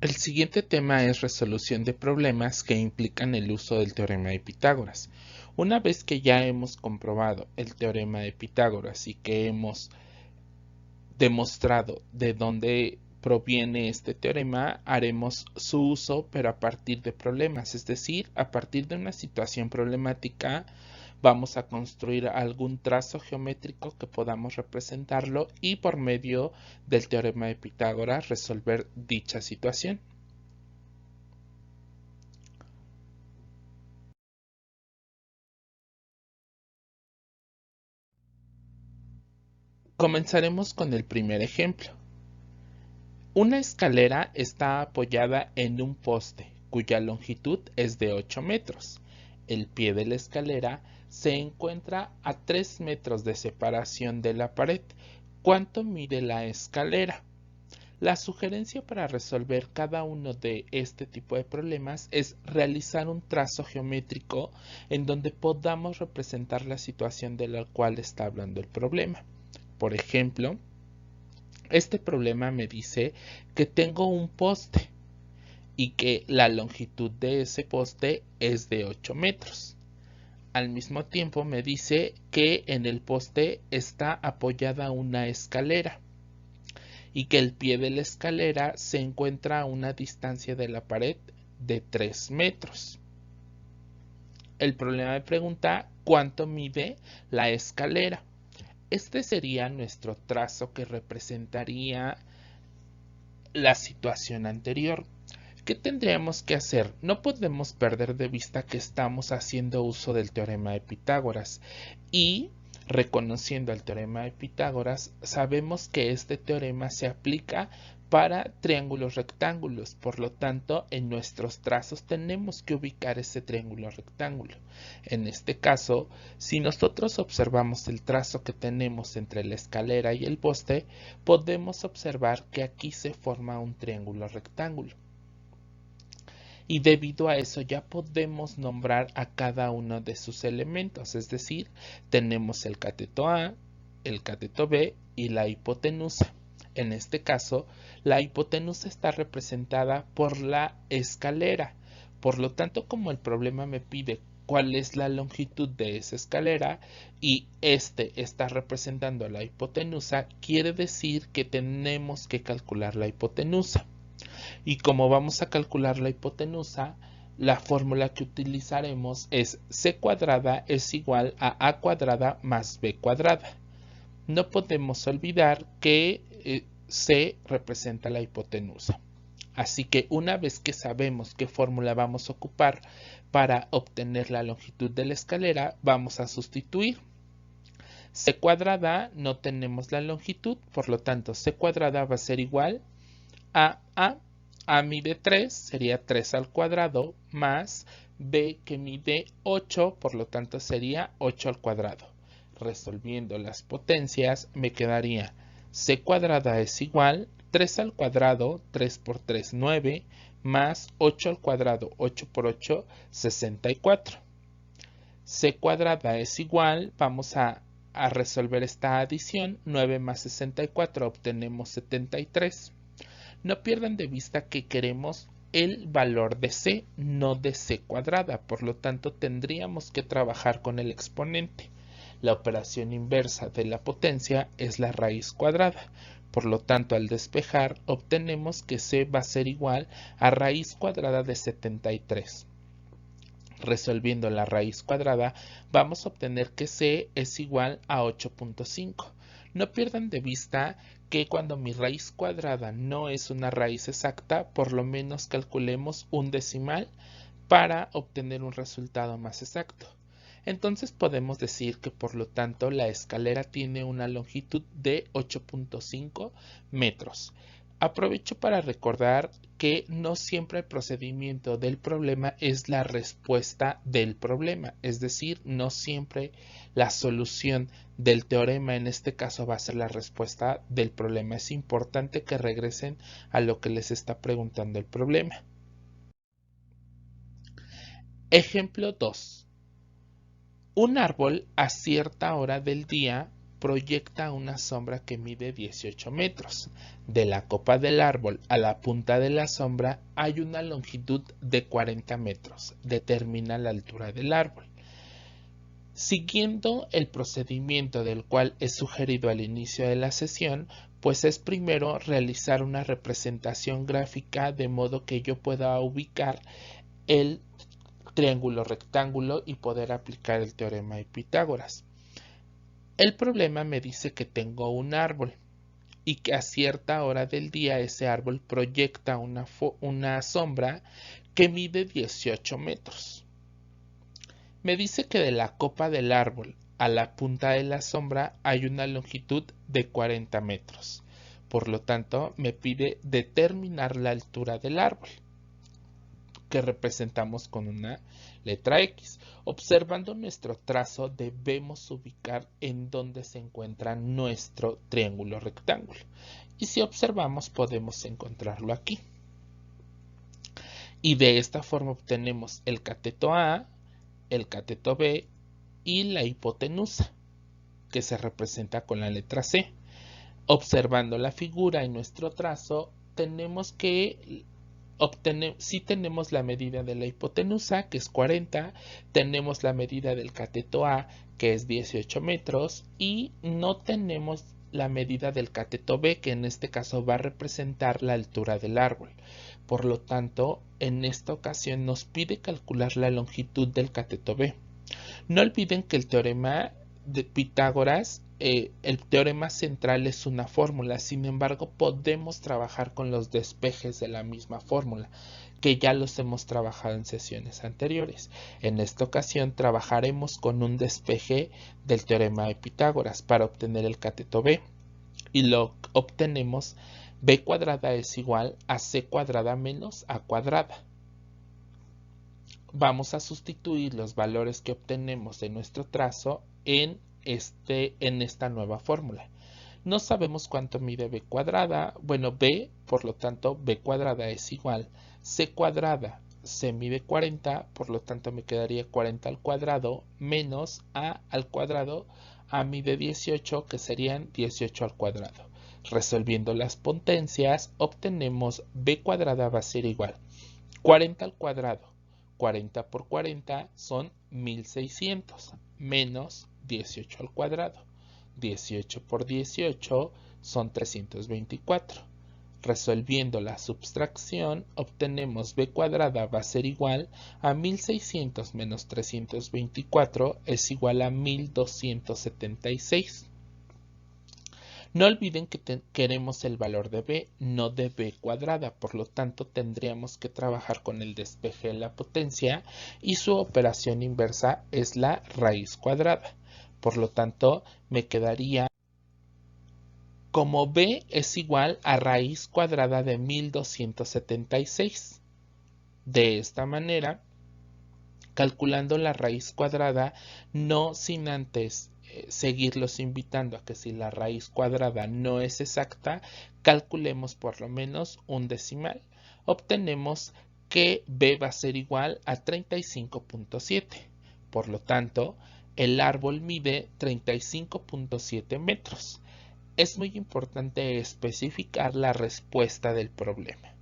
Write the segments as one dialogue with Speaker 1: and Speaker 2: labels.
Speaker 1: El siguiente tema es resolución de problemas que implican el uso del teorema de Pitágoras. Una vez que ya hemos comprobado el teorema de Pitágoras y que hemos demostrado de dónde proviene este teorema, haremos su uso pero a partir de problemas, es decir, a partir de una situación problemática vamos a construir algún trazo geométrico que podamos representarlo y por medio del teorema de Pitágoras resolver dicha situación. Comenzaremos con el primer ejemplo. Una escalera está apoyada en un poste cuya longitud es de 8 metros. El pie de la escalera se encuentra a 3 metros de separación de la pared. ¿Cuánto mide la escalera? La sugerencia para resolver cada uno de este tipo de problemas es realizar un trazo geométrico en donde podamos representar la situación de la cual está hablando el problema. Por ejemplo, este problema me dice que tengo un poste y que la longitud de ese poste es de 8 metros. Al mismo tiempo me dice que en el poste está apoyada una escalera y que el pie de la escalera se encuentra a una distancia de la pared de 3 metros. El problema me pregunta cuánto mide la escalera. Este sería nuestro trazo que representaría la situación anterior. ¿Qué tendríamos que hacer? No podemos perder de vista que estamos haciendo uso del teorema de Pitágoras y reconociendo el teorema de Pitágoras sabemos que este teorema se aplica para triángulos rectángulos, por lo tanto en nuestros trazos tenemos que ubicar ese triángulo rectángulo. En este caso, si nosotros observamos el trazo que tenemos entre la escalera y el poste, podemos observar que aquí se forma un triángulo rectángulo. Y debido a eso ya podemos nombrar a cada uno de sus elementos, es decir, tenemos el cateto A, el cateto B y la hipotenusa. En este caso, la hipotenusa está representada por la escalera. Por lo tanto, como el problema me pide cuál es la longitud de esa escalera y este está representando a la hipotenusa, quiere decir que tenemos que calcular la hipotenusa. Y como vamos a calcular la hipotenusa, la fórmula que utilizaremos es c cuadrada es igual a a cuadrada más b cuadrada. No podemos olvidar que c representa la hipotenusa. Así que una vez que sabemos qué fórmula vamos a ocupar para obtener la longitud de la escalera, vamos a sustituir. C cuadrada no tenemos la longitud, por lo tanto c cuadrada va a ser igual a A mide 3, sería 3 al cuadrado, más B que mide 8, por lo tanto sería 8 al cuadrado. Resolviendo las potencias me quedaría C cuadrada es igual 3 al cuadrado, 3 por 3, 9, más 8 al cuadrado, 8 por 8, 64. C cuadrada es igual, vamos a resolver esta adición, 9 más 64 obtenemos 73. No pierdan de vista que queremos el valor de c, no de c cuadrada, por lo tanto tendríamos que trabajar con el exponente. La operación inversa de la potencia es la raíz cuadrada, por lo tanto al despejar obtenemos que c va a ser igual a raíz cuadrada de 73. Resolviendo la raíz cuadrada, vamos a obtener que c es igual a 8.5. No pierdan de vista que cuando mi raíz cuadrada no es una raíz exacta, por lo menos calculemos un decimal para obtener un resultado más exacto. Entonces podemos decir que por lo tanto la escalera tiene una longitud de 8.5 metros. Aprovecho para recordar que no siempre el procedimiento del problema es la respuesta del problema, es decir, no siempre la solución del teorema en este caso va a ser la respuesta del problema. Es importante que regresen a lo que les está preguntando el problema. Ejemplo 2. Un árbol a cierta hora del día proyecta una sombra que mide 18 metros. De la copa del árbol a la punta de la sombra hay una longitud de 40 metros. Determina la altura del árbol. Siguiendo el procedimiento del cual he sugerido al inicio de la sesión, pues es primero realizar una representación gráfica de modo que yo pueda ubicar el triángulo rectángulo y poder aplicar el teorema de Pitágoras. El problema me dice que tengo un árbol y que a cierta hora del día ese árbol proyecta una sombra que mide 18 metros. Me dice que de la copa del árbol a la punta de la sombra hay una longitud de 40 metros. Por lo tanto, me pide determinar la altura del árbol, que representamos con una letra X. Observando nuestro trazo, debemos ubicar en dónde se encuentra nuestro triángulo rectángulo. Y si observamos, podemos encontrarlo aquí. Y de esta forma obtenemos el cateto A, el cateto B y la hipotenusa, que se representa con la letra C. Observando la figura y nuestro trazo, tenemos que si tenemos la medida de la hipotenusa, que es 40, tenemos la medida del cateto A, que es 18 metros, y no tenemos la medida del cateto B, que en este caso va a representar la altura del árbol. Por lo tanto, en esta ocasión nos pide calcular la longitud del cateto B. No olviden que el teorema de Pitágoras, el teorema central es una fórmula, sin embargo podemos trabajar con los despejes de la misma fórmula, que ya los hemos trabajado en sesiones anteriores. En esta ocasión trabajaremos con un despeje del teorema de Pitágoras para obtener el cateto B, y lo obtenemos: b cuadrada es igual a c cuadrada menos a cuadrada. Vamos a sustituir los valores que obtenemos de nuestro trazo en esta nueva fórmula. No sabemos cuánto mide b cuadrada. Bueno, b, por lo tanto, b cuadrada es igual. C cuadrada, c mide 40, por lo tanto me quedaría 40 al cuadrado menos a al cuadrado. A mide 18, que serían 18 al cuadrado. Resolviendo las potencias, obtenemos b cuadrada va a ser igual 40 al cuadrado. 40 por 40 son 1600 menos 18 al cuadrado. 18 por 18 son 324. Resolviendo la subtracción, obtenemos b cuadrada va a ser igual a 1600 menos 324 es igual a 1276. No olviden que queremos el valor de b, no de b cuadrada, por lo tanto tendríamos que trabajar con el despeje de la potencia y su operación inversa es la raíz cuadrada. Por lo tanto, me quedaría como b es igual a raíz cuadrada de 1276. De esta manera, calculando la raíz cuadrada, no sin antes seguirlos invitando a que si la raíz cuadrada no es exacta, calculemos por lo menos un decimal. Obtenemos que b va a ser igual a 35.7. Por lo tanto, el árbol mide 35.7 metros. Es muy importante especificar la respuesta del problema.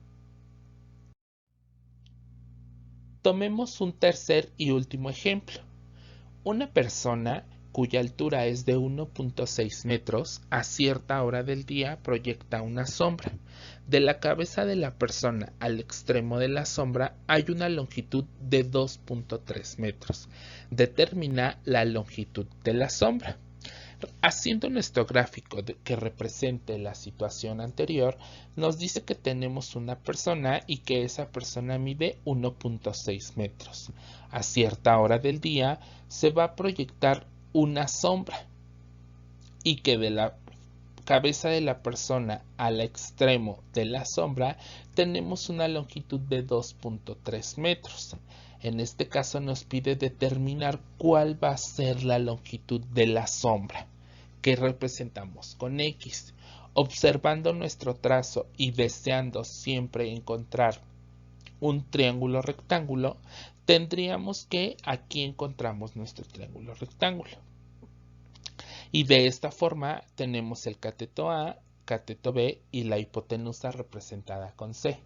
Speaker 1: Tomemos un tercer y último ejemplo. Una persona cuya altura es de 1.6 metros a cierta hora del día proyecta una sombra. De la cabeza de la persona al extremo de la sombra hay una longitud de 2.3 metros. Determina la longitud de la sombra. Haciendo nuestro gráfico que represente la situación anterior, nos dice que tenemos una persona y que esa persona mide 1.6 metros. A cierta hora del día se va a proyectar una sombra y que de la cabeza de la persona al extremo de la sombra tenemos una longitud de 2.3 metros. En este caso nos pide determinar cuál va a ser la longitud de la sombra, que representamos con X. Observando nuestro trazo y deseando siempre encontrar un triángulo rectángulo, tendríamos que aquí encontramos nuestro triángulo rectángulo. Y de esta forma tenemos el cateto A, cateto B y la hipotenusa representada con C.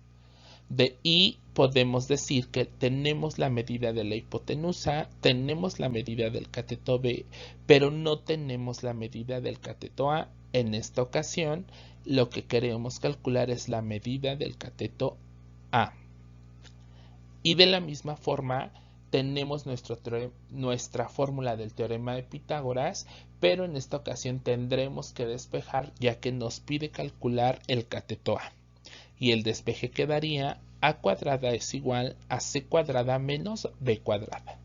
Speaker 1: De I podemos decir que tenemos la medida de la hipotenusa, tenemos la medida del cateto B, pero no tenemos la medida del cateto A. En esta ocasión, lo que queremos calcular es la medida del cateto A. Y de la misma forma, tenemos nuestra fórmula del teorema de Pitágoras, pero en esta ocasión tendremos que despejar ya que nos pide calcular el cateto A. Y el despeje quedaría a cuadrada es igual a c cuadrada menos b cuadrada.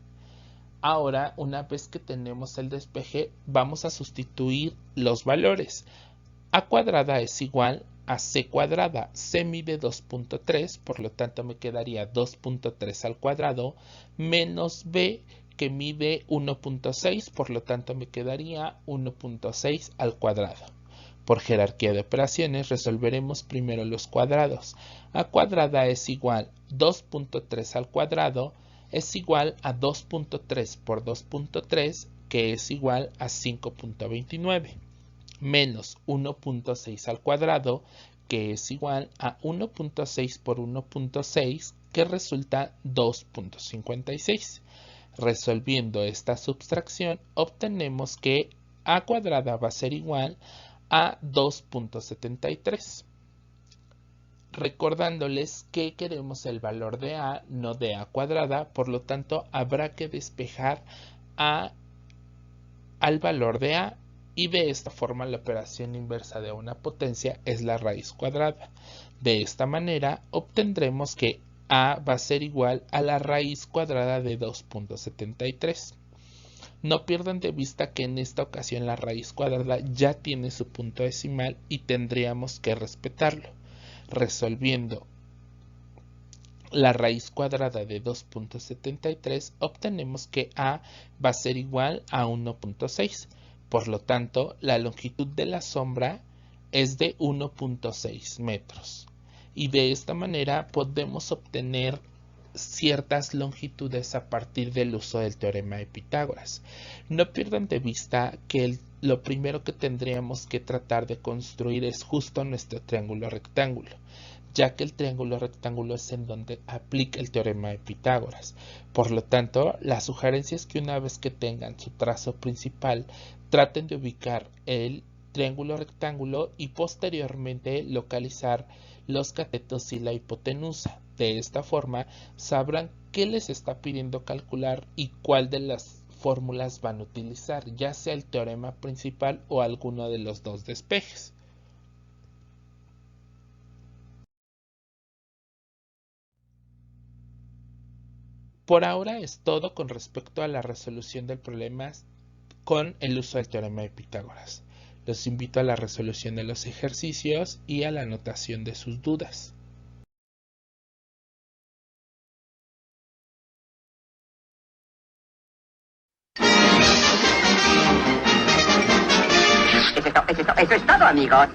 Speaker 1: Ahora, una vez que tenemos el despeje, vamos a sustituir los valores. A cuadrada es igual a c cuadrada. C mide 2.3, por lo tanto me quedaría 2.3 al cuadrado, menos b que mide 1.6, por lo tanto me quedaría 1.6 al cuadrado. Por jerarquía de operaciones resolveremos primero los cuadrados. A cuadrada es igual 2.3 al cuadrado es igual a 2.3 por 2.3 que es igual a 5.29 menos 1.6 al cuadrado que es igual a 1.6 por 1.6 que resulta 2.56. Resolviendo esta subtracción obtenemos que a cuadrada va a ser igual a 2.73. Recordándoles que queremos el valor de a, no de a cuadrada, por lo tanto habrá que despejar al valor de a, y de esta forma la operación inversa de una potencia es la raíz cuadrada. De esta manera obtendremos que a va a ser igual a la raíz cuadrada de 2.73. No pierdan de vista que en esta ocasión la raíz cuadrada ya tiene su punto decimal y tendríamos que respetarlo. Resolviendo la raíz cuadrada de 2.73 obtenemos que a va a ser igual a 1.6. Por lo tanto, la longitud de la sombra es de 1.6 metros. Y de esta manera podemos obtener ciertas longitudes a partir del uso del teorema de Pitágoras. No pierdan de vista que lo primero que tendríamos que tratar de construir es justo nuestro triángulo rectángulo, ya que el triángulo rectángulo es en donde aplica el teorema de Pitágoras. Por lo tanto, la sugerencia es que una vez que tengan su trazo principal, traten de ubicar el triángulo rectángulo y posteriormente localizar los catetos y la hipotenusa. De esta forma sabrán qué les está pidiendo calcular y cuál de las fórmulas van a utilizar, ya sea el teorema principal o alguno de los dos despejes. Por ahora es todo con respecto a la resolución del problema con el uso del teorema de Pitágoras. Los invito a la resolución de los ejercicios y a la anotación de sus dudas.
Speaker 2: Eso es todo, amigos.